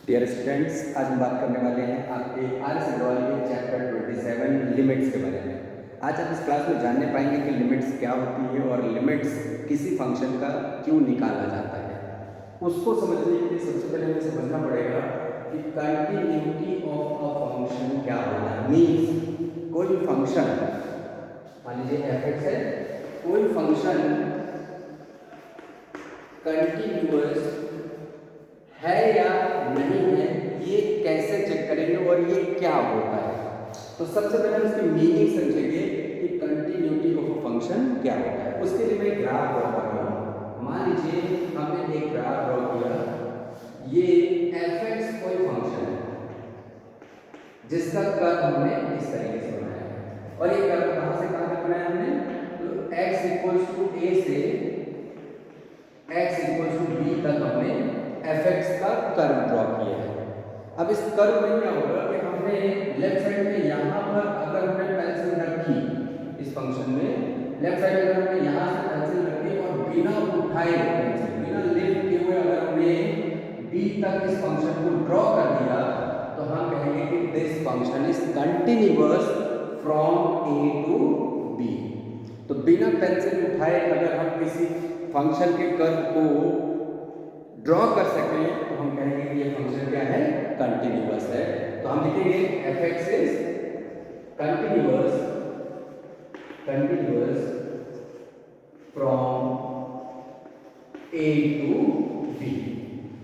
Dear students, आज हम बात करने वाले हैं आपके आर्यस अग्रवाल के चैप्टर 27 लिमिट्स के बारे में। आज आप इस क्लास में जानने पाएंगे कि लिमिट्स क्या होती है और लिमिट्स किसी फंक्शन का क्यों निकाला जाता है। उसको समझने के लिए सबसे पहले हमें समझना पड़ेगा कि कंटिन्यूटी ऑफ अ फंक्शन क्या होता है। मीन्स कोई भी फंक्शन, मान लीजिए f(x) है, कोई फंक्शन कंटिन्यूअस है या नहीं है, ये कैसे चेक करेंगे और ये क्या होता है। तो सबसे पहले हम इसकी मीनिंग समझेंगे कि कंटिन्यूटी ऑफ अ फंक्शन क्या होता है। उसके लिए मैं ग्राफ ड्रॉ कर रहा हूँ। मान लीजिए हमने एक ग्राफ ड्रॉ किया, ये f(x) कोई फंक्शन है जिसका कर्व हमने इस तरीके से बनाया है। और ये कर्व कहाँ से कहाँ तक बनाया हमने, तो x = a से x = b तक हमने f(x) का कर्व ड्रॉ किया है। अब इस कर्व में क्या होगा कि हमने लेफ्ट साइड में यहाँ पर अगर हमने पेंसिल रखी, इस फंक्शन में लेफ्ट साइड में अगर हमने यहाँ से पेंसिल रखी और बिना उठाए पेंसिल, बिना लिफ्ट किए हुए अगर हमने b तक इस फंक्शन को ड्रॉ कर दिया, तो हम कहेंगे कि this function is continuous from a to b। तो बिना पेंसिल उठाए अगर हम किसी फंक्शन के कर्व को ड्रॉ कर सकें तो हम कहेंगे कि ये फंक्शन क्या है, कंटिन्यूअस है। तो हम लिखेंगे f(x) is continuous from a to b।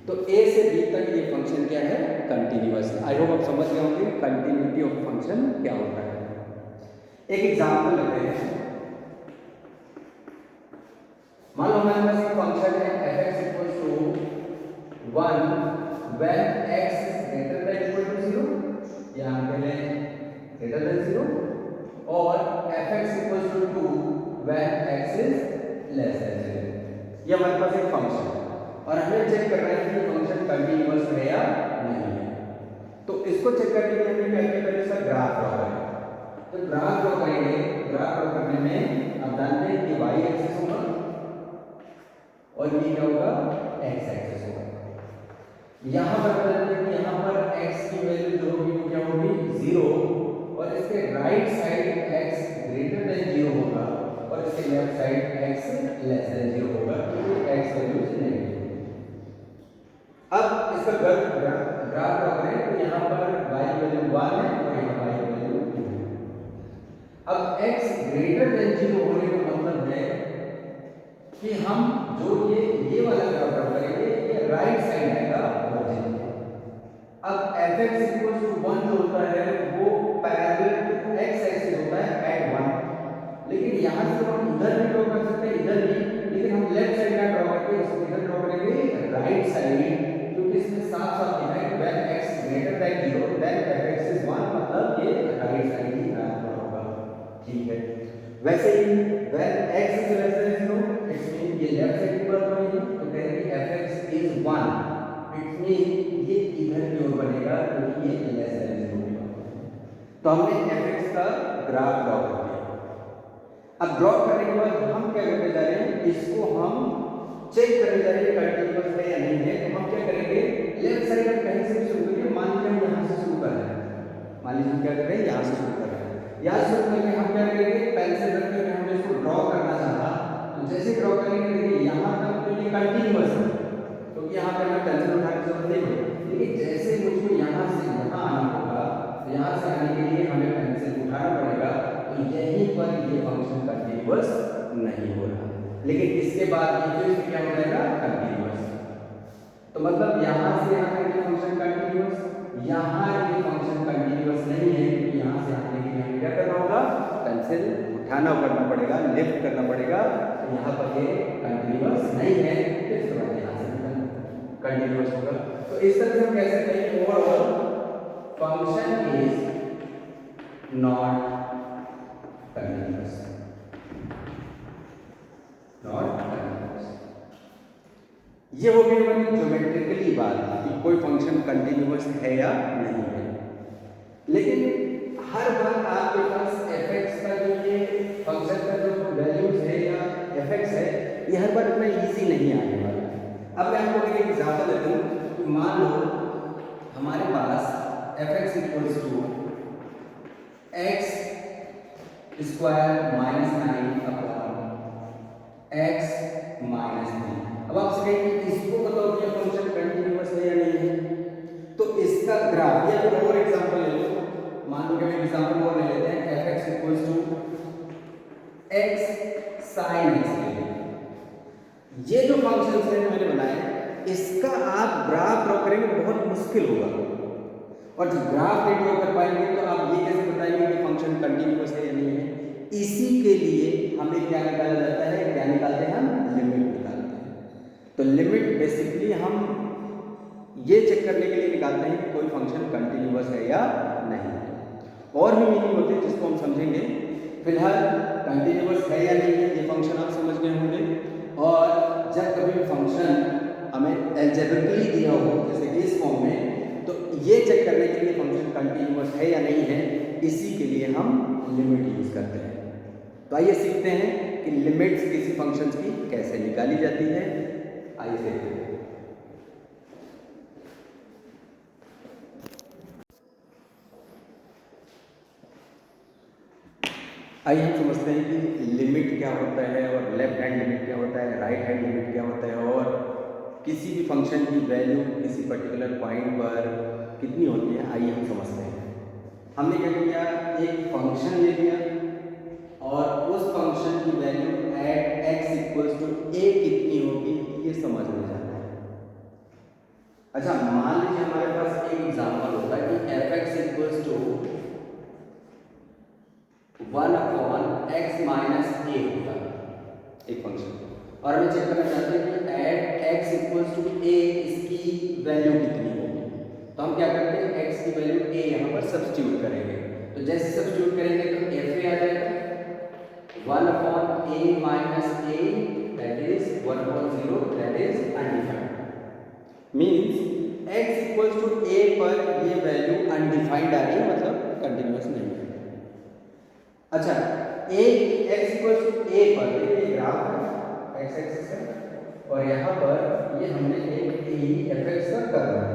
तो a से b तक ये फंक्शन क्या है, कंटिन्यूअस है। आई होप आप समझ गए होंगे कंटिन्यूटी ऑफ फंक्शन क्या होता है। एक एग्जांपल लेते हैं। मान लो हमारे पास एक फंक्शन है f(x) = 1 when x is greater than equal to 0, यहाँ पे greater than 0, और f(x) = 2 when x is less than 0। ये हमारे पास एक फंक्शन है और हमें चेक करना है कि फंक्शन कंटिन्यूअस है या नहीं है। तो इसको चेक करने के लिए हमें क्या किया, पहले इसका ग्राफ ड्रॉ करें। तो ग्राफ ड्रॉ करेंगे, ग्राफ ड्रॉ करने में आप जानते हैं कि y एक्सिस होगा और ये क्या होगा, x एक्सिस होगा। यहाँ पर बताते हैं कि यहाँ पर x की वैल्यू जो होगी वो क्या होगी, 0, और इसके right side x greater than 0 होगा और इसके left side x less than 0 होगा, क्योंकि x वैल्यू नेगेटिव है। अब इसका ग्राफ ड्रॉ करें तो यहाँ पर y वैल्यू 1 है और यहाँ y वैल्यू 2 है। अब x ग्रेटर देन 0 होने का मतलब है कि हम जो ये वाला ग्राफ ड्रॉ करेंगे, ये राइट साइड आएगा ओरिजिन के। अब f(x) = 1 जो होता है वो पैरेलल टू x एक्सिस होता है एट 1, लेकिन यहाँ से हम इधर भी ड्रॉ कर सकते हैं, इधर भी, लेकिन हम लेफ्ट साइड का ड्रॉ करके इसको इधर ड्रॉ करेंगे राइट साइड, क्योंकि इसमें साफ साफ लिखा है कि when x greater than 0 then f(x) is 1, मतलब ये राइट साइड ही ग्राफ होगा। ठीक है, वैसे ही when x is less than 0 it's mean ये लेफ्ट साइड की बात बनेगी, तो कहेंगे f(x) is 1, इट्स मीन ये इधर की ओर बनेगा क्योंकि ये लेस देन 0 की बात है। तो हमने f(x) का ग्राफ ड्रॉ कर दिया। अब ड्रॉ करने के बाद हम क्या करने जा रहे हैं, इसको हम चेक करने जा रहे हैं कंटिन्यूअस है या नहीं है। तो हम क्या करेंगे, लेफ्ट साइड में कहीं से भी शुरू करेंगे। मान लीजिए हम यहाँ से शुरू कर रहे हैं, मान लीजिए हम क्या कर रहे हैं, यहाँ से शुरू कर रहे हैं। यहाँ से शुरू करके हम क्या करेंगे, पेंसिल रख के हमने इसको ड्रॉ करना चाहा, तो जैसे ड्रॉ करेंगे देखिए यहाँ तक तो ये कंटिन्यूअस है, क्योंकि यहाँ पे हमें पेंसिल उठाने की जरूरत नहीं है। लेकिन जैसे मुझको यहाँ से यहाँ आना होगा, तो यहाँ से आने के लिए हमें पेंसिल उठाना पड़ेगा, तो यहीं पर ये फंक्शन कंटिन्यूअस नहीं हो रहा, लेकिन इसके बाद ये फिर क्या हो जाएगा, कंटिन्यूअस। तो मतलब यहाँ से यहाँ तक ये फंक्शन कंटिन्यूअस, यहाँ ये फंक्शन कंटिन्यूअस नहीं है, क्योंकि यहाँ से आने के लिए हमें क्या करना होगा, पेंसिल उठाना करना पड़ेगा, लिफ्ट करना पड़ेगा। तो यहाँ पर ये कंटिन्यूअस नहीं है, तो इसके बाद यहाँ से कंटिन्यूअस होगा। तो इस तरह से हम कह सकते हैं कि overall function is not continuous, not continuous. ये हो गई हमारी ज्योमेट्रिकली बात कि कोई फंक्शन कंटिन्यूअस है या नहीं है। लेकिन हर बार आपके पास f(x) का जो ये फंक्शन का जो वैल्यूज है या f(x) है, ये हर बार इतना इजी नहीं आने वाला है। अब मैं आपको एक एग्जांपल देता हूँ कि मान लो हमारे पास fx equals to X square minus 9 upon X minus 3। अब आप कहेंगे इसको बताओ कि फंक्शन कंटिन्यूअस है या नहीं है, तो इसका ग्राफ या फिर और एग्जांपल ले लो, मान लो कि हम एग्जांपल और ले लेते हैं fx equals to x sin x ले लें। ये जो फंक्शंस हैं मैंने बनाए, इसका आप ग्राफ ड्रॉ करेंगे बहुत मुश्किल होगा, और जब ग्राफ नहीं ड्रॉ कर पाएंगे तो आप ये कैसे बताएंगे कि फंक्शन कंटिन्यूअस है या नहीं है। इसी के लिए हमें क्या निकाला जाता है, क्या निकालते हैं हम, लिमिट निकालते हैं। तो लिमिट बेसिकली हम ये चेक करने के लिए निकालते हैं कि कोई फंक्शन कंटिन्यूअस है या नहीं। और भी मीनिंग होती है जिसको हम समझेंगे, फिलहाल कंटिन्यूअस है या नहीं है ये फंक्शन आप समझ गए होंगे। और जब कभी फंक्शन हमें एल्जेब्रिकली दिया हो जैसे कि इस फॉर्म में, तो ये चेक करने के लिए फंक्शन कंटिन्यूअस है या नहीं है, इसी के लिए हम लिमिट यूज करते हैं। तो आइए सीखते हैं कि लिमिट्स किसी फंक्शन की कैसे निकाली जाती है। आइए देखते हैं। आइए हम समझते हैं कि लिमिट क्या होता है, और लेफ्ट हैंड लिमिट क्या होता है, राइट हैंड लिमिट क्या होता है, और किसी भी फंक्शन की वैल्यू किसी पर्टिकुलर पॉइंट पर कितनी होती है। आइए हम समझते हैं। हमने क्या किया, एक फंक्शन ले लिया और उस फंक्शन की value at x equals to a कितनी होगी ये समझने जाना है। अच्छा, मान लीजिए हमारे पास एक एग्जांपल होता है कि fx equals to 1 upon x minus a होगा एक फंक्शन, और हमें चेक करना चाहते हैं कि at x equals to a इसकी वैल्यू कितनी होगी। तो हम क्या करते हैं, x की वैल्यू a यहाँ पर सब्स्टिट्यूट करेंगे। तो जैसे सब्स्टिट्यूट करेंगे तो fa आ जाएगा 1 upon a minus a that is 1/0 that is undefined. Means x equals to a पर ये वैल्यू अनडिफाइंड आ रही है, मतलब कंटिन्यूअस नहीं है। अच्छा, x इक्वल्स टू a पर ये ग्राफ है x एक्सिस है, और यहाँ पर ये हमने एक fx का कर्व है।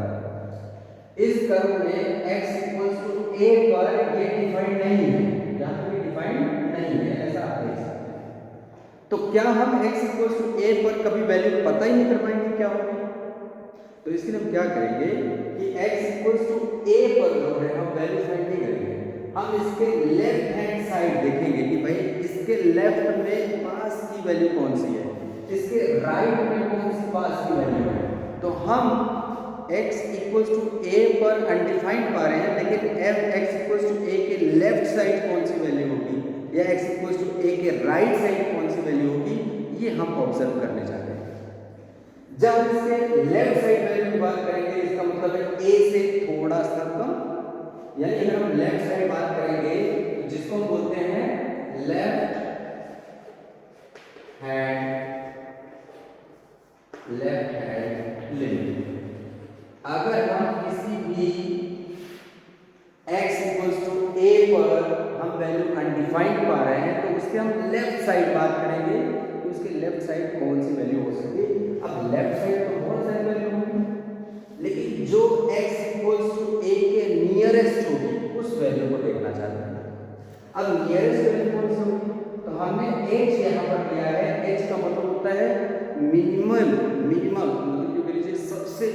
इस कर्व में x इक्वल्स टू a पर ये डिफाइंड नहीं है, यहाँ पर डिफाइंड नहीं है, ऐसा आप देख सकते हैं। तो क्या हम x इक्वल्स टू a पर कभी वैल्यू पता ही नहीं कर पाएंगे क्या होगी। तो इसके लिए हम क्या करेंगे कि x इक्वल्स टू a पर जो है हम वैल्यू फाइंड नहीं करेंगे, हम इसके लेफ्ट हैंड साइड देखेंगे कि भाई इसके लेफ्ट में पास की वैल्यू कौन सी है, इसके राइट में कौन सी पास की वैल्यू है। तो हम x इक्वल्स टू a पर अनडिफाइंड पा रहे हैं, लेकिन x इक्वल्स टू a के लेफ्ट साइड कौन सी वैल्यू होगी या x इक्वल्स टू a के राइट साइड कौन सी वैल्यू होगी, ये हम ऑब्जर्व करने जा रहे हैं। जब हम इसके लेफ्ट साइड वैल्यू की बात करेंगे, इसका मतलब है a से थोड़ा सा कम, यानी अगर हम लेफ्ट साइड बात करेंगे तो जिसको हम बोलते हैं लेफ्ट हैंड लिमिट। अगर हम किसी भी x इक्वल्स टू a पर हम वैल्यू अनडिफाइंड पा रहे हैं, तो उसके हम लेफ्ट साइड बात करेंगे तो उसके लेफ्ट साइड कौन सी वैल्यू हो सकती है। अब लेफ्ट साइड तो बहुत सारी वैल्यू होगी, लेकिन जो x इक्वल्स टू a के नियरेस्ट होगी उस वैल्यू को देखना चाहते हैं। अब नियरेस्ट वैल्यू कौन सी होगी, तो हमने h यहाँ पर लिया है। h का मतलब होता है मिनिमम, मतलब क्यों लीजिए सबसे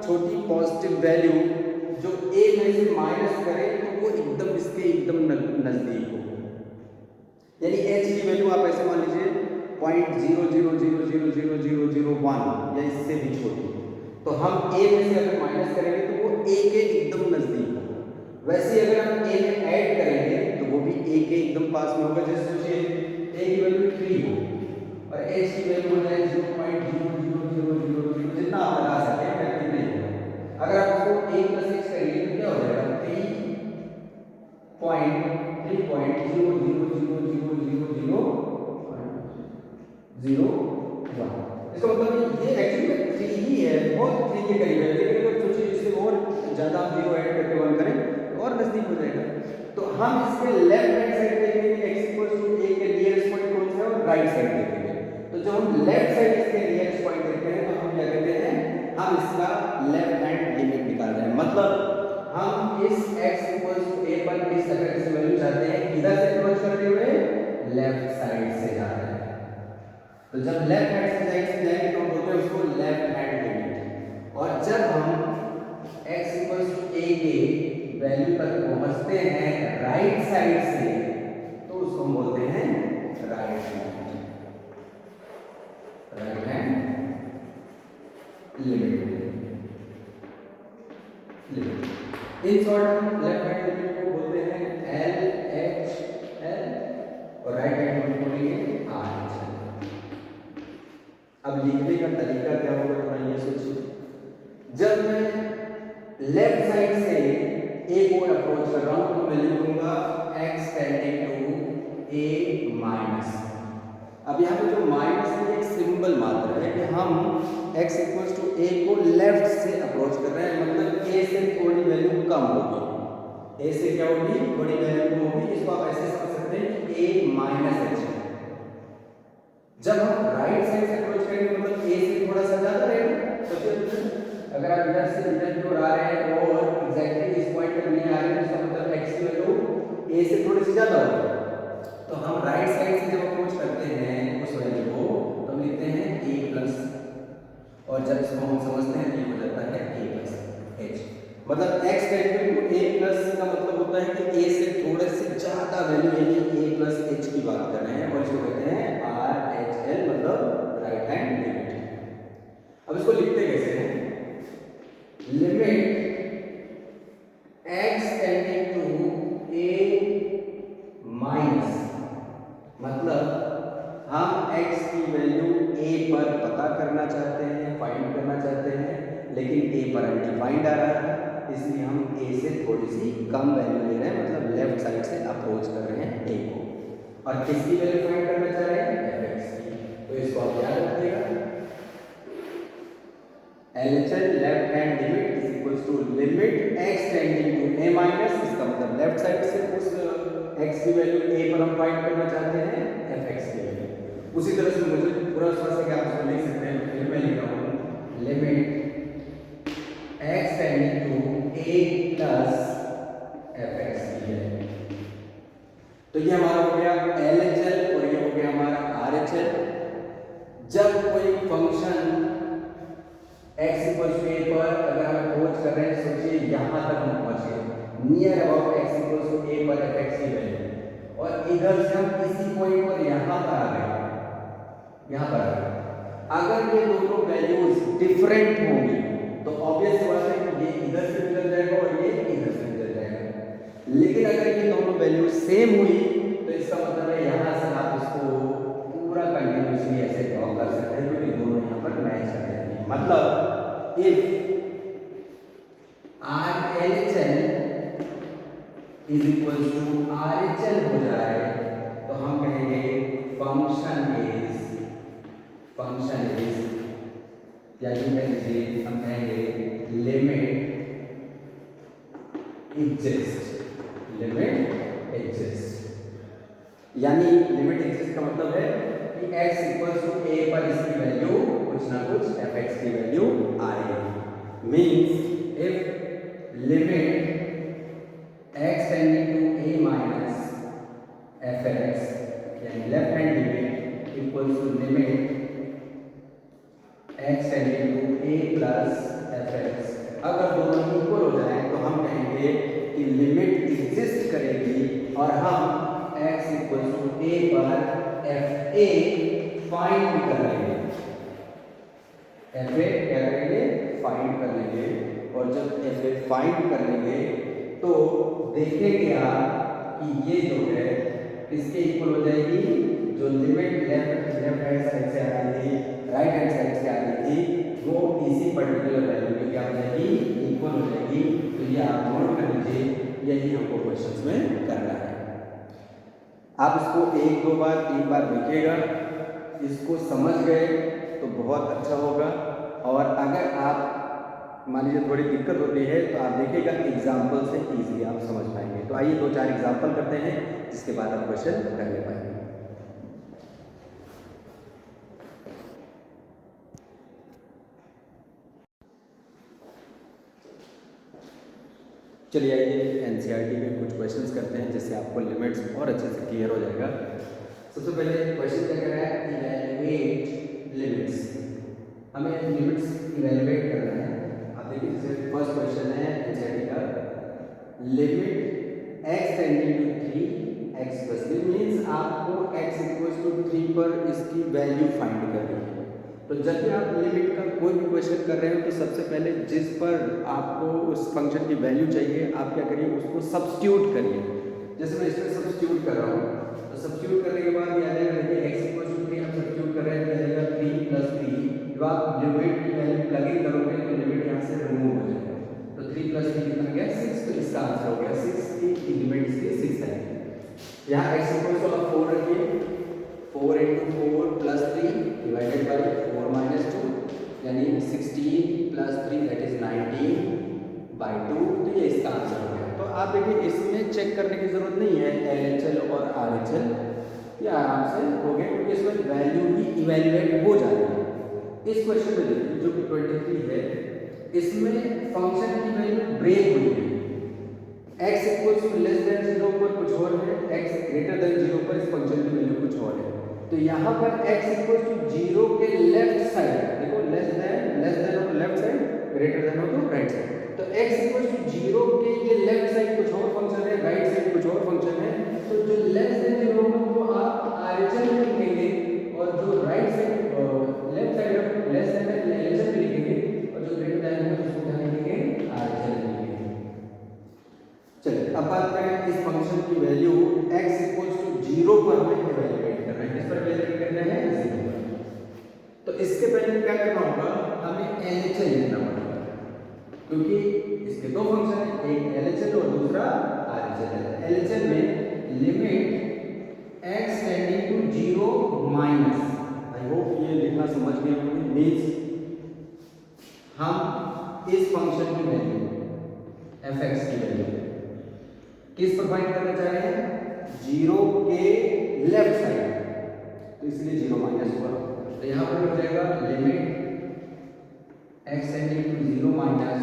छोटी पॉजिटिव वैल्यू जो a में से माइनस करे तो वो एकदम इसके एकदम नजदीक हो। यानी h की वैल्यू आप ऐसे मान लीजिए 0.00000001 या इससे भी छोटी, तो हम a में से अगर माइनस करेंगे तो वो a के एकदम नजदीक होगा। वैसे अगर हम a में ऐड करेंगे तो वो भी a के एकदम पास में होगा। जैसे सोचिए a की वैल्यू 3 हो और h की वैल्यू हो जाए 0.00000, जितना आप लगा सकते हैं इफेक्टिव नहीं होगा। अगर आप उसको a प्लस x करिए तो क्या हो जाएगा 3.0000001। इसका मतलब ये एक्चुअली 3 ही है, बहुत 3 के करीब है, लेकिन अगर सोचिए इससे और ज़्यादा हम 0 ऐड करके 1 करें तो और नज़दीक हो जाएगा। तो हम इसके लेफ्ट हैंड साइड देखेंगे x इक्वल्स टू a के नियरेस्ट पॉइंट कौन सा है, और राइट साइड देखेंगे। तो जब हम लेफ्ट साइड इसके नियरेस्ट पॉइंट देखते हैं तो हम क्या कहते हैं हम इसका लेफ्ट हैंड लिमिट निकाल रहे हैं। मतलब हम इस x इक्वल्स टू a पर इस fx की वैल्यू चाहते हैं किधर से अप्रोच करते हुए लेफ्ट साइड से जा रहे हैं। तो जब लेफ्ट हैंड से जाएंगे तो हम बोलते हैं उसको लेफ्ट हैंड लिमिट। और जब हम x इक्वल्स टू a के वैल्यू तक पहुंचते हैं राइट साइड से तो उसको हम बोलते हैं right hand limit. In short left hand limit को बोलते हैं LHL और राइट हैंड लिमिट को बोलेंगे RHL। अब लिखने का तरीका क्या होगा थोड़ा ये सोचिए। जब मैं लेफ्ट साइड से a को अप्रोच कर रहा हूं तो मैं लिखूंगा x tending to a minus. अब यहाँ पे जो माइनस है एक सिंबल मात्र है कि हम x इक्वल्स टू a को लेफ्ट से अप्रोच कर रहे हैं, मतलब a से थोड़ी वैल्यू कम होगी। a से क्या होगी? थोड़ी वैल्यू कम होगी। इसको आप ऐसे समझ सकते हैं कि a माइनस h। जब हम राइट साइड से अप्रोच करेंगे मतलब a से थोड़ा सा ज्यादा रहेगा। तो फिर अगर आप इधर से इधर की ओर आ रहे हैं और एग्जैक्टली इस पॉइंट पर नहीं आ रहे हैं तो मतलब x की वैल्यू a से थोड़ी सी ज्यादा होगी। तो हम राइट साइड से जब अप्रोच करते हैं उस वैल्यू को तो हम लिखते हैं a प्लस, और जब इसको हम समझते हैं तो ये हो जाता है a प्लस h। मतलब x tending to a plus का मतलब होता है कि a से थोड़े से ज्यादा वैल्यू यानी a प्लस h की बात कर रहे हैं और इसको कहते हैं RHL मतलब राइट हैंड लिमिट। अब इसको लिखते कैसे हैं? Limit x tending to a minus, मतलब हम x की वैल्यू a पर पता करना चाहते हैं, फाइंड करना चाहते हैं, लेकिन a पर अनडिफाइंड आ रहा है इसलिए हम a से थोड़ी सी कम वैल्यू ले रहे हैं, मतलब लेफ्ट साइड से अप्रोच कर रहे हैं a को। और किसकी वैल्यू फाइंड करना चाह रहे हैं? fx की। तो इसको आप याद रखिएगा, LHL left hand limit is equals to limit x tending to a minus, इसका मतलब लेफ्ट साइड से उस x की वैल्यू a पर हम फाइंड करना चाहते हैं fx की वैल्यू। उसी तरह से मुझे पूरा स्पष्ट है कि आप इसको लिख सकते हैं। फिर मैं लिख रहा हूं limit x tending to a plus fx की वैल्यू। तो ये हमारा हो गया LHL और ये हो गया हमारा RHL। जब कोई function x equals to a पर अगर हम अप्रोच कर रहे हैं, सोचिए यहां तक हम पहुंच गए near about x equals to a पर fx की वैल्यू, और इधर से हम इसी पॉइंट पर यहां पर आ गए, यहां पर आ गए। अगर ये दोनों वैल्यूज डिफरेंट होंगी तो ऑब्वियस बात है कि ये इधर से निकल जाएगा और ये इधर से निकल जाएगा। लेकिन अगर ये दोनों वैल्यू सेम हुई तो इसका मतलब है यहां से आप इसको पूरा कंटिन्यूअसली ऐसे ड्रॉ कर सकते हैं क्योंकि दोनों यहां पर मैच कर रहे हैं। मतलब if RLHL is equals to RHL हो जाए तो हम कहेंगे फंक्शन इज या यूं कह लीजिए हम कहेंगे लिमिट एग्जिस्ट। यानी लिमिट एग्जिस्ट का मतलब है कि x इक्वल्स टू a पर इसकी वैल्यू कुछ ना कुछ fx की वैल्यू आएगी। Means if limit x tending to a minus fx यानी left hand limit equals to limit x tending to a plus fx, अगर दोनों इक्वल हो जाए तो हम कहेंगे कि लिमिट एग्जिस्ट करेगी और हम x इक्वल्स टू a पर fa फाइंड कर लेंगे। fa क्या करेंगे? फाइंड कर लेंगे। और जब fa फाइंड कर लेंगे तो देखेंगे आप कि ये जो है इसके इक्वल हो जाएगी जो लिमिट लेफ्ट हैंड साइड से आ रही थी राइट हैंड साइड से आ रही थी वो इसी पर्टिकुलर वैल्यू की क्या हो जाएगी? इक्वल हो जाएगी। तो ये आप नोट कर लीजिए, यही हमको क्वेश्चंस में करना है। आप इसको एक दो बार तीन बार देखिएगा, इसको समझ गए तो बहुत अच्छा होगा। और अगर आप मान लीजिए थोड़ी दिक्कत होती है तो आप देखिएगा एग्जाम्पल से इजीली आप समझ पाएंगे। तो आइए दो चार एग्जाम्पल करते हैं जिसके बाद आप क्वेश्चन कर ले पाएंगे। चलिए आइए एनसीईआरटी में कुछ क्वेश्चंस करते हैं जिससे आपको लिमिट्स और अच्छे से क्लियर हो जाएगा। सबसे पहले क्वेश्चन क्या कह रहा है, इवैल्यूएट लिमिट्स। हमें लिमिट्स इवैल्यूएट करना है। आप देखिए जैसे फर्स्ट क्वेश्चन है एनसीईआरटी का, limit x tending to 3 x plus 3 means आपको x इक्वल्स टू 3 पर इसकी वैल्यू फाइंड करनी है। तो जब भी आप लिमिट का कोई भी क्वेश्चन कर रहे हो तो सबसे पहले जिस पर आपको उस फंक्शन की वैल्यू चाहिए आप क्या करिए, उसको सब्स्टिट्यूट करिए। जैसे मैं इसमें सब्स्टिट्यूट कर रहा हूँ, तो सब्स्टिट्यूट करने के बाद ये आ जाएगा, देखिए x इक्वल्स टू 3 हम सब्स्टिट्यूट कर रहे हैं, तो जाएगा 3 प्लस 3। जब आप लिमिट की वैल्यू प्लग इन करोगे तो लिमिट यहाँ से रिमूव हो जाएगा, तो 3 प्लस 3 कितना गया 6, तो इसका आंसर हो गया 6 की लिमिट इसकी 6 है। यहाँ x इक्वल्स टू 4 रखिए, 4 into 4 plus 3 divided by 4 minus 2 यानी 16 plus 3 that is 19 by 2, तो ये इसका आंसर हो गया। तो आप देखिए इसमें चेक करने की जरूरत नहीं है LHL और RHL, ये आराम से हो गए क्योंकि इसमें वैल्यू ही इवैल्यूएट हो जाती है। इस क्वेश्चन में देखिए जो कि 23 है, इसमें फंक्शन की वैल्यू ब्रेक हुई है। x equals to less than 0 पर कुछ और है, x ग्रेटर देन 0 पर इस फंक्शन की वैल्यू कुछ और है। तो यहाँ पर x इक्वल्स टू 0 के लेफ्ट साइड, देखो लेस देन हो तो लेफ्ट साइड, ग्रेटर देन हो तो राइट साइड। तो x इक्वल्स टू 0 के ये लेफ्ट साइड कुछ और फंक्शन है, राइट साइड कुछ और फंक्शन है। तो जो लेस देन 0 होगा वो आप RHL में लिखेंगे, और जो राइट साइड लेफ्ट साइड है लेस देन LHL में लिखेंगे, और जो ग्रेटर देन है उसको क्या लिखेंगे, RHL में लिखेंगे। चलिए अब बात करें इस फंक्शन की वैल्यू x इक्वल्स टू 0 पर हमें इवैल्यूएट करना है। किस पर इवैल्यूएट करना है, 0 पर। तो इसके पहले क्या करना होगा, हमें LHL लेना होगा, क्योंकि इसके दो फंक्शन हैं, एक LHL और दूसरा RHL है। LHL में limit x tending to 0 minus, I hope ये लिखना समझ गए होंगे, मीन्स हम इस फंक्शन की वैल्यू fx की वैल्यू किस पर फाइंड करना चाह रहे हैं, 0 के लेफ्ट साइड, तो इसलिए 0 माइनस हुआ। तो यहाँ पर हो जाएगा limit x tending to 0 minus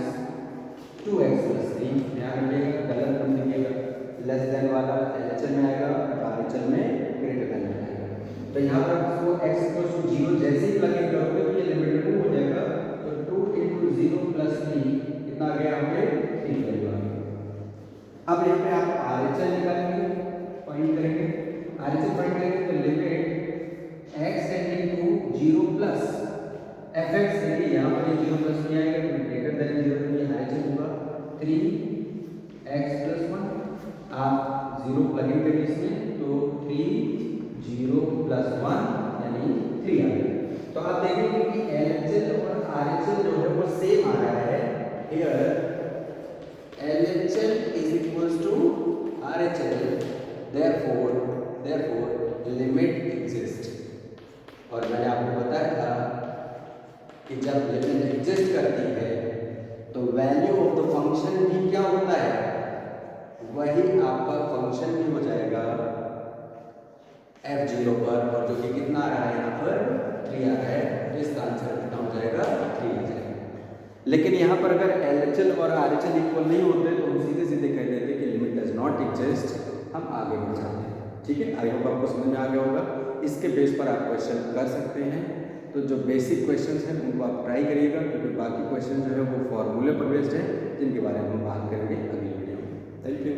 2x plus 3। यहाँ रखिएगा, गलत हम लिखिएगा, लेस देन वाला LHL में आएगा, RHL में ग्रेटर देन में आएगा। तो यहाँ पर इसको x इक्वल्स टू 0 जैसे ही प्लग इन करोगे तो ये लिमिट रिमूव हो जाएगा, तो 2 into 0 प्लस 3 कितना आ गया, यहाँ पे 3 वैल्यू आ गई। अब यहाँ पे आप RHL निकालेंगे, फाइंड करेंगे, RHL फाइंड करेंगे तो limit x tending to 0 plus fx, देखिए यहाँ पर ये 0 प्लस नहीं आएगा, तो ग्रेटर देन 0 में RHL होगा 3x प्लस 1। आप 0 प्लग इन करिए इसमें, तो 3 0 प्लस 1 यानी 3 आ गया। तो आप देखेंगे कि LHL और RHL जो है वो सेम आ रहा है। Here LHL is equals to RHL, therefore limit exists। और मैंने आपको बताया था कि जब लिमिट एग्जिस्ट करती है तो वैल्यू ऑफ द फंक्शन भी क्या होता है, वही आपका फंक्शन भी हो जाएगा f0 पर, और जो कि कितना आ रहा है यहाँ पर 3 आ रहा है, तो इसका आंसर कितना हो जाएगा, 3 आ जाएगा। लेकिन यहाँ पर अगर LHL और RHL इक्वल नहीं होते तो हम सीधे सीधे कह देते कि लिमिट डज नॉट एग्जिस्ट, हम आगे बढ़ जाते हैं। ठीक है, आई होप आपको समझ में आ गया होगा। इसके बेस पर आप क्वेश्चन कर सकते हैं। तो जो बेसिक क्वेश्चंस हैं उनको आप ट्राई करिएगा, क्योंकि बाकी क्वेश्चन जो है वो फॉर्मूले पर बेस्ड है, जिनके बारे में हम बात करेंगे अगली वीडियो में। Thank you.